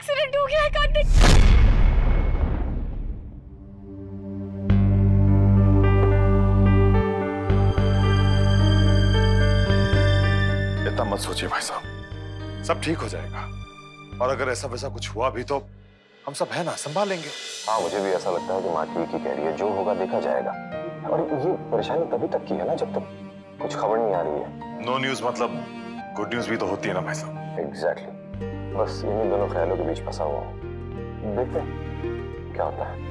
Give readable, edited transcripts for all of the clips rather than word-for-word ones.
Accident हो गया है कार्तिक। इतना मत सोचिए भाई साहब, सब ठीक हो जाएगा। और अगर ऐसा वैसा कुछ हुआ भी तो हम सब है ना, संभालेंगे। हाँ, मुझे भी ऐसा लगता है कि माँ ठीक ही कह रही है, जो होगा देखा जाएगा। और ये परेशानी तभी तक की है ना जब तक कुछ खबर नहीं आ रही है। नो न्यूज मतलब गुड न्यूज भी तो होती है ना भाई साहब। एग्जैक्टली, बस इन्हीं दोनों ख्यालों के बीच फंसा हुआ हूँ। देखते हैं क्या होता है।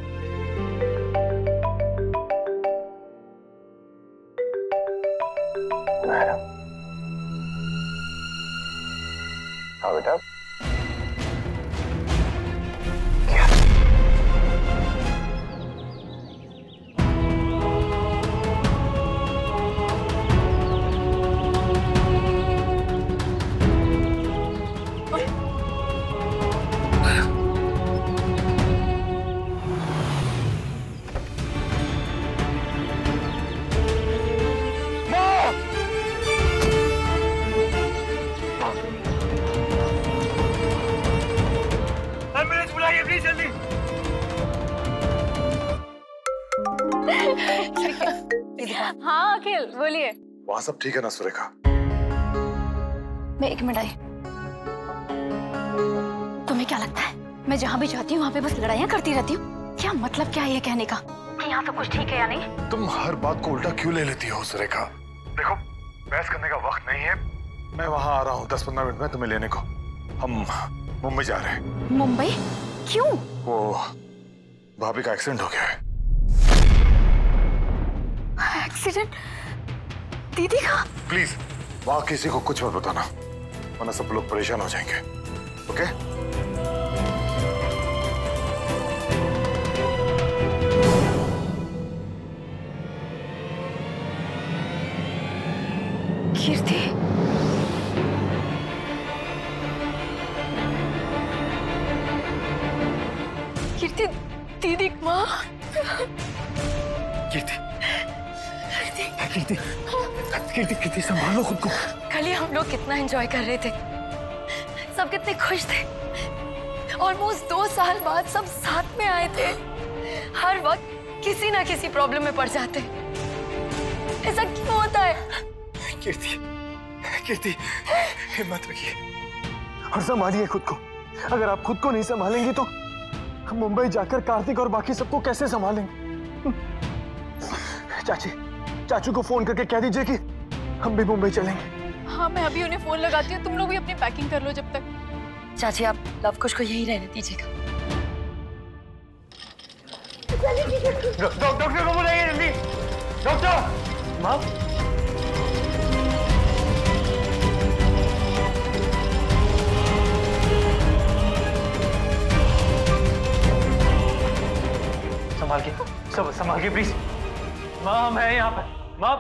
हाँ बेटा, हाँ अखिल बोलिए। वहां सब ठीक है ना सुरेखा? मैं एक मिनट आई। तुम्हें क्या लगता है मैं जहाँ भी जाती हूँ वहाँ पे बस लड़ाइयाँ करती रहती हूँ? क्या मतलब क्या है ये कहने का कि यहाँ सब कुछ ठीक है या नहीं? तुम हर बात को उल्टा क्यों ले लेती हो सुरेखा? देखो, बहस करने का वक्त नहीं है। मैं वहां आ रहा हूँ 10-15 मिनट में तुम्हें लेने को। हम मुंबई जा रहे हैं। मुंबई? क्यों? वो भाभी का एक्सीडेंट हो गया है। एक्सीडेंट? दीदी का? प्लीज वहां किसी को कुछ मत बताना, वरना सब लोग परेशान हो जाएंगे। ओके? कीर्ति, कीर्ति दीदी माँ। कीर्ति, कीर्ति, कीर्ति, कीर्ति संभालो खुद को। कल ही हम लोग कितना एंजॉय कर रहे थे, सब कितने खुश थे। ऑलमोस्ट 2 साल बाद सब साथ में आए थे। हर वक्त किसी ना किसी प्रॉब्लम में पड़ जाते। ऐसा क्यों होता है? कीर्ति, कीर्ति, हिम्मत रखिए और संभालिए खुद को। अगर आप खुद को नहीं संभालेंगी तो हम मुंबई जाकर कार्तिक और बाकी सबको कैसे संभालेंगे? चाची, चाचू को फोन करके कह दीजिए कि हम भी मुंबई चलेंगे। हाँ, मैं अभी उन्हें फोन लगाती हूँ। तुम लोग भी अपनी पैकिंग कर लो जब तक। चाची, आप लव कुश को यही रहने दीजिएगा। डॉक्टर को बुलाइए जल्दी। डॉक्टर। माँ, संभाल के, सब संभाल के प्लीज। माँ, हम हैं यहाँ पे। माँ,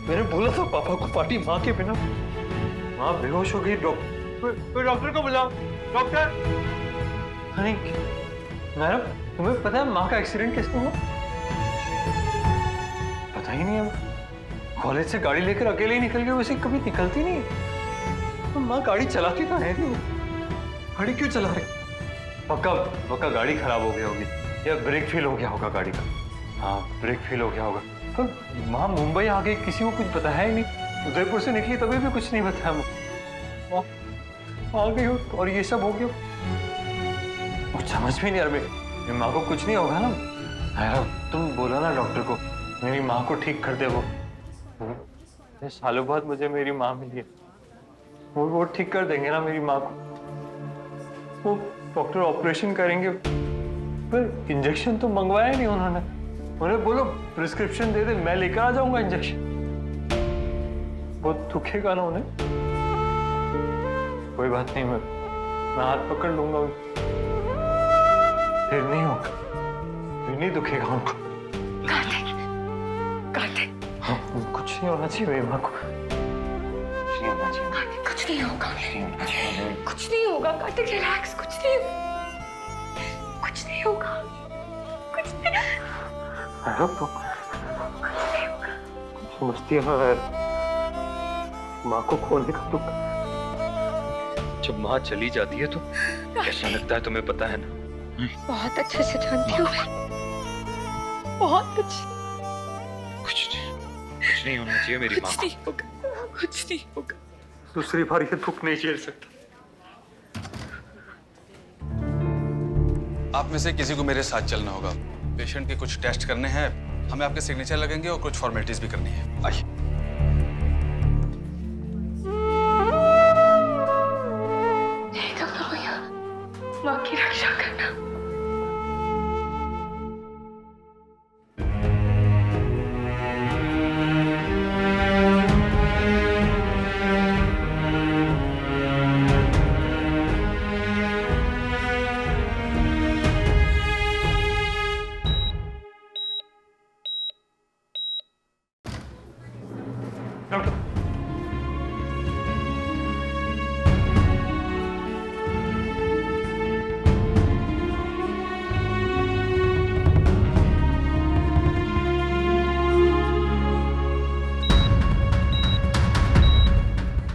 मैंने बोला था पापा को पार्टी माँ के बिना। माँ बेहोश हो गई। डॉक्टर को बुलाओ। डॉक्टर। नहीं मैडम, तुम्हें पता है माँ का एक्सीडेंट किसने हुआ? पता ही नहीं है। कॉलेज से गाड़ी लेकर अकेले ही निकल गए, वैसे कभी निकलती नहीं है। तो माँ गाड़ी चलाती कहाँ है? गाड़ी क्यों चला रही? पक्का गाड़ी खराब हो गई होगी या ब्रेक फेल हो गया होगा गाड़ी का। हाँ, ब्रेक फेल हो गया होगा। पर माँ मुंबई आ गई, किसी को कुछ बताया ही नहीं। उदयपुर से निकली तभी भी कुछ नहीं बताया। माँ आ गई हो और ये सब हो गया। कुछ समझ में नहीं आ रहा। मेरी माँ को कुछ नहीं होगा ना? यार तुम बोला ना डॉक्टर को मेरी माँ को ठीक कर दे। वो सालों बाद मुझे मेरी माँ मिली है। वो ठीक कर देंगे ना मेरी माँ को। वो डॉक्टर ऑपरेशन करेंगे, पर इंजेक्शन तो मंगवाया नहीं उन्होंने। उन्हें बोलो प्रिस्क्रिप्शन दे दे, मैं लेकर आ जाऊंगा इंजेक्शन। वो दुखेगा ना उन्हें? कोई बात नहीं, मैं हाथ पकड़ लूंगा, फिर नहीं होगा, फिर नहीं दुखेगा उनको। कार्तिक, हाँ, कुछ नहीं होना चाहिए मेरी माँ को। कुछ नहीं होगा, कुछ नहीं होगा कार्तिक, रिलैक्स, कुछ नहीं होगा, कुछ नहीं। समझती है मैं माँ को खोने का दुख। जब माँ चली जाती है तो कैसा लगता है तुम्हें पता है ना? बहुत अच्छे से जानती हूँ मैं, बहुत अच्छे। कुछ नहीं होना चाहिए मेरी माँ। कुछ नहीं होगा, कुछ नहीं होगा। दूसरी बार ये दुख नहीं झेल सकता। आप में से किसी को मेरे साथ चलना होगा। पेशेंट के कुछ टेस्ट करने हैं, हमें आपके सिग्नेचर लगेंगे और कुछ फॉर्मेलिटीज भी करनी है। आइए। माँ की रक्षा करना।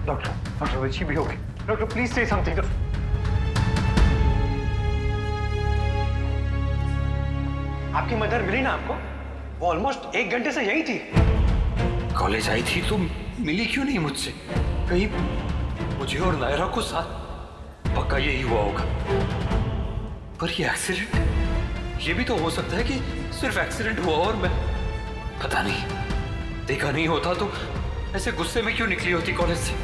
Doctor, doctor will she be okay? Doctor please से समथिंग। आपकी मदर मिली ना आपको? वो ऑलमोस्ट 1 घंटे से यही थी। कॉलेज आई थी तो मिली क्यों नहीं मुझसे? कहीं मुझे और नायरा को साथ पक्का यही हुआ होगा। पर ये एक्सीडेंट, ये भी तो हो सकता है कि सिर्फ एक्सीडेंट हुआ और मैं पता नहीं, देखा नहीं होता तो ऐसे गुस्से में क्यों निकली होती कॉलेज से?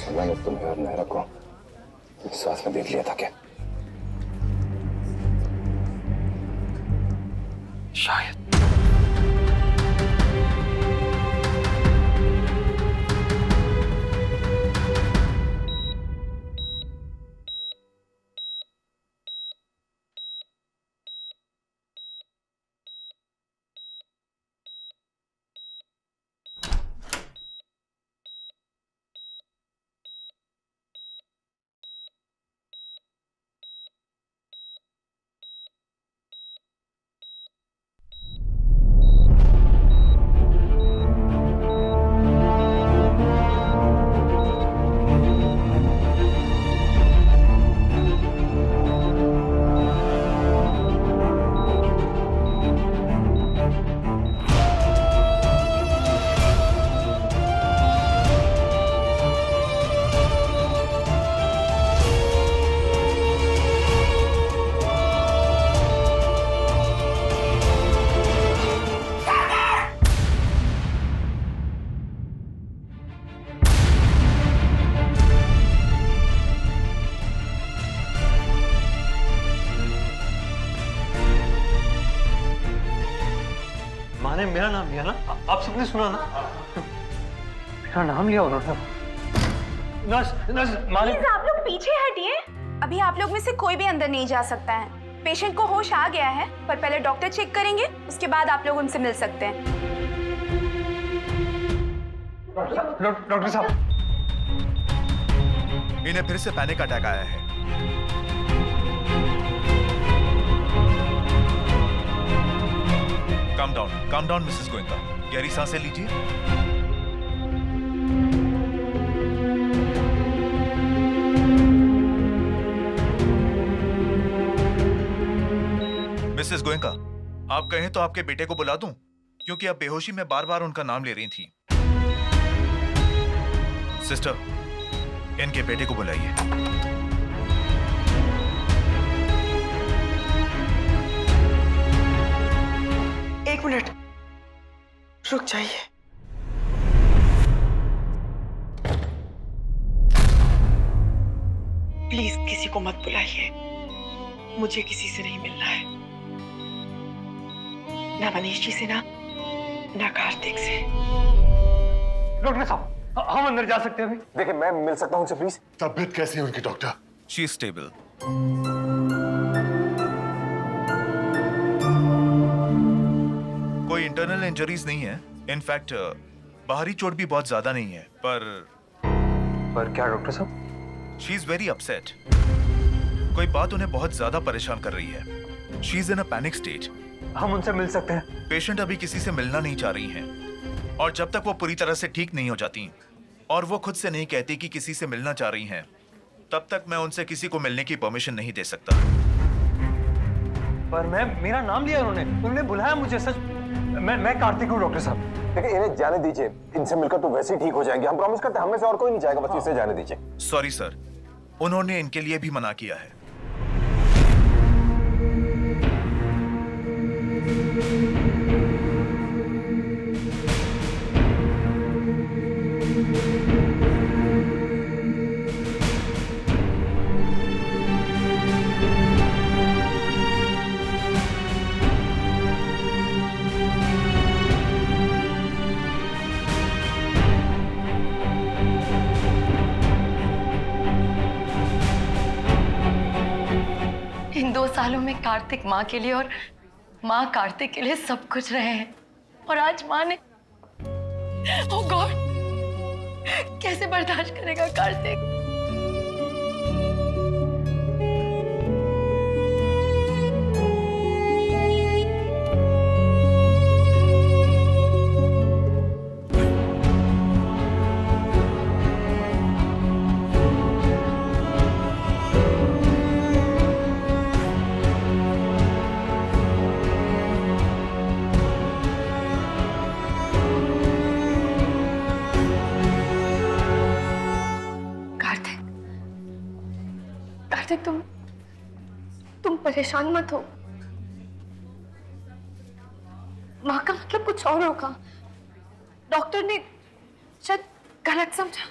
मैंने तुम्हें और नायरा को एक साथ में देख लिया था क्या? शायद। मेरा नाम लिया ना, आप सबने सुना ना? मेरा नाम लिया उन्होंने। नर्स, मालिक। प्लीज आप लोग पीछे हटिए। अभी आप लोग में से कोई भी अंदर नहीं जा सकता है। पेशेंट को होश आ गया है, पर पहले डॉक्टर चेक करेंगे, उसके बाद आप लोग उनसे मिल सकते हैं। डॉक्टर साहब, इन्हें फिर से पैनिक अटैक आया है। काम डाउन मिसेस गोयनका, गहरी सांसें लीजिए। मिसेस गोयनका, आप कहें तो आपके बेटे को बुला दूं, क्योंकि अब बेहोशी में बार बार उनका नाम ले रही थी। सिस्टर, इनके बेटे को बुलाइए। एक मिनट रुक जाइए। प्लीज किसी को मत बुलाइए, मुझे किसी से नहीं मिलना है, ना मनीष जी से ना कार्तिक से। डॉक्टर साहब, हम अंदर जा सकते हैं अभी? देखिए, मैं मिल सकता हूं उनसे प्लीज? तबीयत कैसी है उनकी डॉक्टर? She is stable. कोई इंटरनल इंजरीज नहीं है। इनफैक्ट बाहरी चोट भी बहुत ज्यादा नहीं है, पर क्या डॉक्टर साहब? She is very upset. कोई बात उन्हें बहुत ज्यादा परेशान कर रही है। She is in a panic state. हम उनसे मिल सकते हैं? पेशेंट अभी किसी से मिलना नहीं चाह रही हैं, और जब तक वो पूरी तरह से ठीक नहीं हो जाती और वो खुद से नहीं कहती कि किसी से मिलना चाह रही हैं, तब तक मैं उनसे किसी को मिलने की परमिशन नहीं दे सकता। पर मेरा नाम लिया उन्होंने बुलाया मुझे। सच मैं कार्तिक हूँ डॉक्टर साहब। देखिए, इन्हें जाने दीजिए। इनसे मिलकर तो वैसे ही ठीक हो जाएंगे, हम प्रॉमिस करते हैं। हम में से और कोई नहीं जाएगा, बस इसे जाने दीजिए। सॉरी सर, उन्होंने इनके लिए भी मना किया है। इन 2 सालों में कार्तिक माँ के लिए और माँ कार्तिक के लिए सब कुछ रहे हैं, और आज माँ ने, ओह गॉड, कैसे बर्दाश्त करेगा कार्तिक? कार्तिक, तुम परेशान मत हो। माँ का मतलब कुछ और होगा। डॉक्टर ने शायद गलत समझा।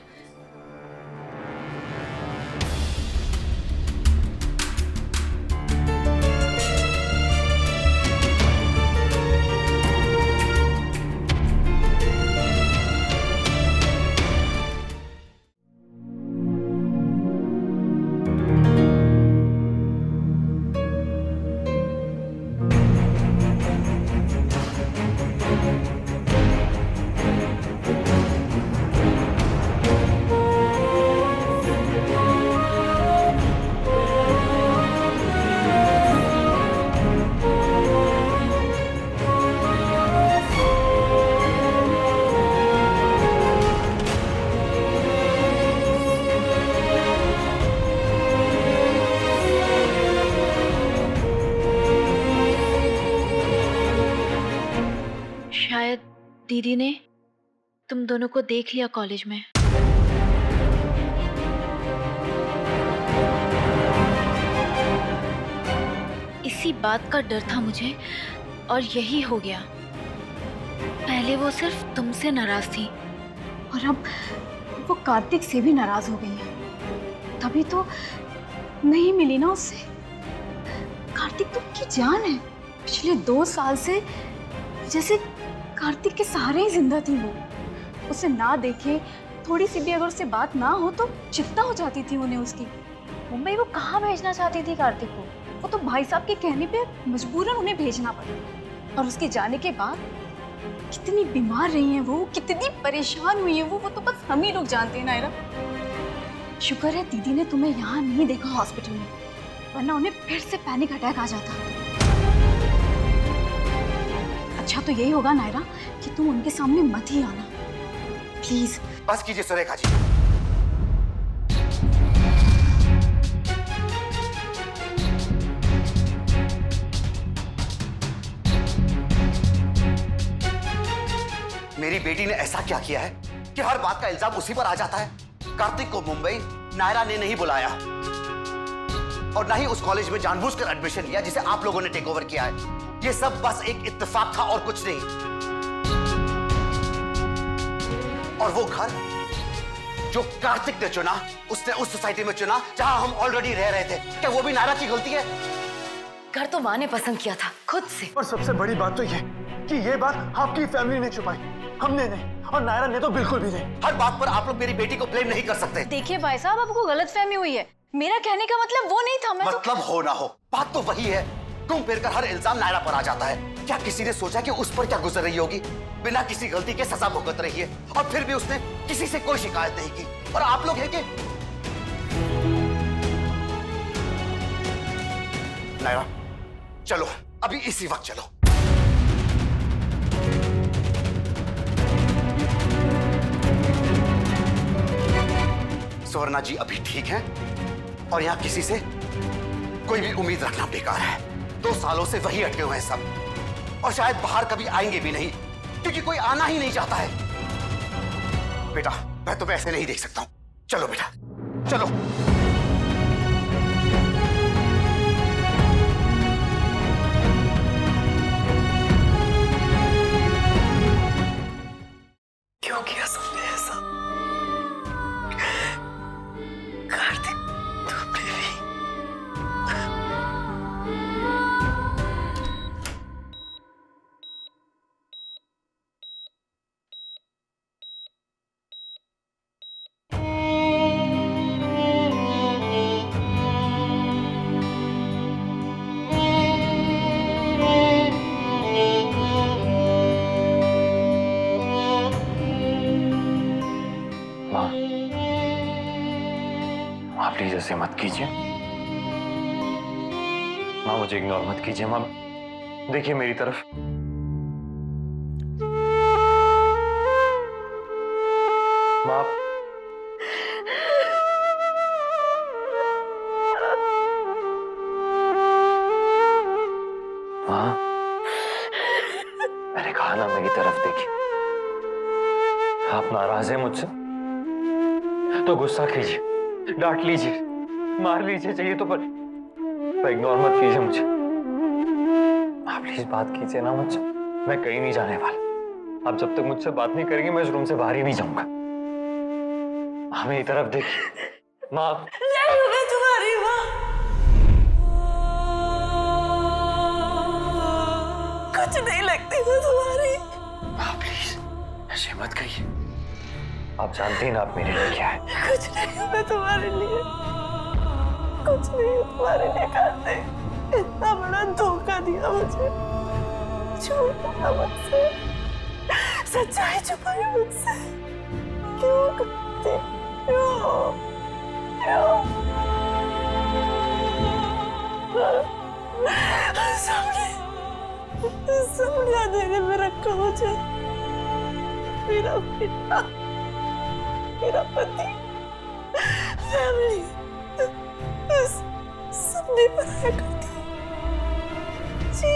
शायद दीदी ने तुम दोनों को देख लिया कॉलेज में। इसी बात का डर था मुझे, और यही हो गया। पहले वो सिर्फ तुमसे नाराज थी, और अब वो कार्तिक से भी नाराज हो गई है। तभी तो नहीं मिली ना उससे। कार्तिक तो उनकी जान है। पिछले 2 साल से जैसे कार्तिक के सहारे ही जिंदा थी वो। उसे ना देखे, थोड़ी सी भी अगर उससे बात ना हो तो चिंता हो जाती थी उन्हें उसकी। मुंबई वो कहाँ भेजना चाहती थी कार्तिक को? वो तो भाई साहब के कहने पे मजबूरन उन्हें भेजना पड़ा। और उसके जाने के बाद कितनी बीमार रही हैं वो, कितनी परेशान हुई है वो तो बस हम ही लोग जानते हैं नायरा। शुक्र है दीदी ने तुम्हें यहाँ नहीं देखा हॉस्पिटल में, वरना उन्हें फिर से पैनिक अटैक आ जाता। अच्छा तो यही होगा नायरा कि तुम उनके सामने मत ही आना, प्लीज। बस कीजिए सुरेखा जी। मेरी बेटी ने ऐसा क्या किया है कि हर बात का इल्जाम उसी पर आ जाता है? कार्तिक को मुंबई नायरा ने नहीं बुलाया और ना ही उस कॉलेज में जानबूझकर एडमिशन लिया जिसे आप लोगों ने टेक ओवर किया है। ये सब बस एक इत्तेफाक था और कुछ नहीं। और वो घर जो कार्तिक ने चुना, उसने उस सोसाइटी में चुना जहां हम ऑलरेडी रह रहे थे। क्या वो भी नायरा की गलती है? घर तो माँ ने पसंद किया था खुद से। और सबसे बड़ी बात तो ये कि ये बात आपकी फैमिली ने छुपाई, हमने नहीं, और नायरा ने तो बिल्कुल भी नहीं। हर बात पर आप लोग मेरी बेटी को ब्लेम नहीं कर सकते। देखिए भाई साहब, आपको गलतफहमी हुई है। मेरा कहने का मतलब वो नहीं था। मतलब हो ना हो, बात तो वही है। घूम फिर कर हर इल्जाम नायरा पर आ जाता है। क्या किसी ने सोचा कि उस पर क्या गुजर रही होगी? बिना किसी गलती के सजा भुगत रही है और फिर भी उसने किसी से कोई शिकायत नहीं की। और आप लोग हैं कि नायरा, चलो अभी इसी वक्त चलो। सुवर्णा जी अभी ठीक है और यहाँ किसी से कोई भी उम्मीद रखना बेकार है। 2 सालों से वही अटके हुए हैं सब और शायद बाहर कभी आएंगे भी नहीं क्योंकि कोई आना ही नहीं चाहता है। बेटा मैं तुम्हें ऐसे नहीं देख सकता हूं। चलो बेटा चलो। क्यों किया तुमने ऐसा? कार्तिक तुमने भी। प्लीज ऐसे मत कीजिए माँ, मुझे इग्नोर मत कीजिए माँ। देखिए मेरी तरफ। माँ माँ, मैंने कहा ना मेरी तरफ देखिए। आप नाराज हैं मुझसे तो गुस्सा कीजिए, डांट लीजिए, मार लीजिए चाहिए तो, पर इग्नोर मत कीजिए मुझे। आप प्लीज बात कीजिए ना मुझसे। मैं कहीं नहीं जाने वाला। आप जब तक मुझसे बात नहीं करेंगे मैं इस रूम से बाहर ही नहीं जाऊंगा। माँ मेरी तरफ देखिए। माँ मैं तुम्हारी माँ। कुछ नहीं लगती मैं तुम्हारी। माँ प्लीज ऐसे मत कहिए। आप जानती हैं ना आप मेरे लिए क्या है। कुछ नहीं मैं तुम्हारे लिए, कुछ नहीं तुम्हारे लिए करते। इतना बड़ा धोखा दिया मुझे, झूठ बोला मुझसे, सच्चाई छुपाई मुझसे। क्यों करते? क्यों? सबने अंधेरे में रखा मुझे। मेरा बेटा, मेरा पति, फैमिली, सबने पराया कर दिया जी।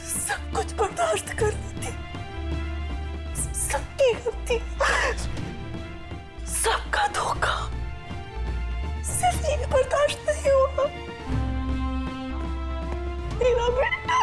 सब कुछ बर्दाश्त कर लेती, सबकी गलती, सबका धोखा, सिर्फ ये बर्दाश्त नहीं हुआ। मेरा बेटा,